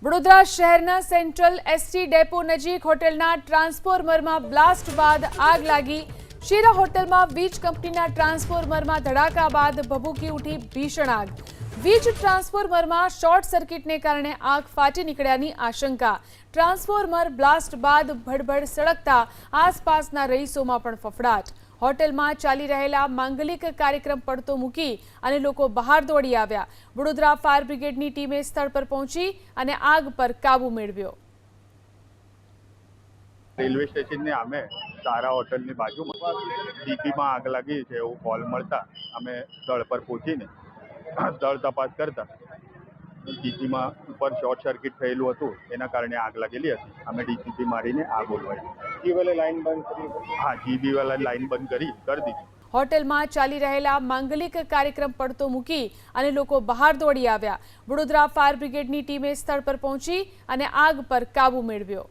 વડોદરા શહેરના central ST depot નજીક હોટેલના ટ્રાન્સફોર્મરમાં બ્લાસ્ટ બાદ આગ લાગી। શીરા હોટલમાં વીજ કંપનીના ટ્રાન્સફોર્મરમાં ધડાકા બાદ ભભૂકી ઉઠી ભીષણ આગ। વીજ ટ્રાન્સફોર્મરમાં શોર્ટ સર્કિટને કારણે આગ ફાટી નીકળ્યાની આશંકા। ટ્રાન્સફોર્મર બ્લાસ્ટ બાદ ભડભડ સળગતા આસપાસના રહીશોમાં પણ ફફડાટ। હોટેલમાં ચાલી રહેલા માંગલિક કાર્યક્રમ પડતો મૂકી અને લોકો બહાર દોડી આવ્યા। વડોદરા ફાયર બ્રિગેડની ટીમે સ્થળ પર પહોંચી અને આગ પર કાબુ મેળવ્યો। રેલવે સ્ટેશનની સામે સારા હોટલની બાજુમાં ડીપીમાં આગ લાગી છે એવું કોલ મળતા અમે સ્થળ પર પહોંચીને સ્થળ તપાસ કરતા ડીપીમાં ઉપર શોર્ટ સર્કિટ થયેલું હતું, એના કારણે આગ લાગેલી હતી। અમે ડીસીપી મારીને આગ ઓલવાઈ। જીબી લાઈન બંધ કરી? હા, જીબી વાળા લાઈન બંધ કરી દીધી। હોટેલમાં ચાલી રહેલા માંગલિક કાર્યક્રમ પડતો મૂકી અને લોકો બહાર દોડી આવ્યા। વડોદરા ફાયર બ્રિગેડની ટીમે સ્થળ પર પહોંચી અને આગ પર કાબુ મેળવ્યો।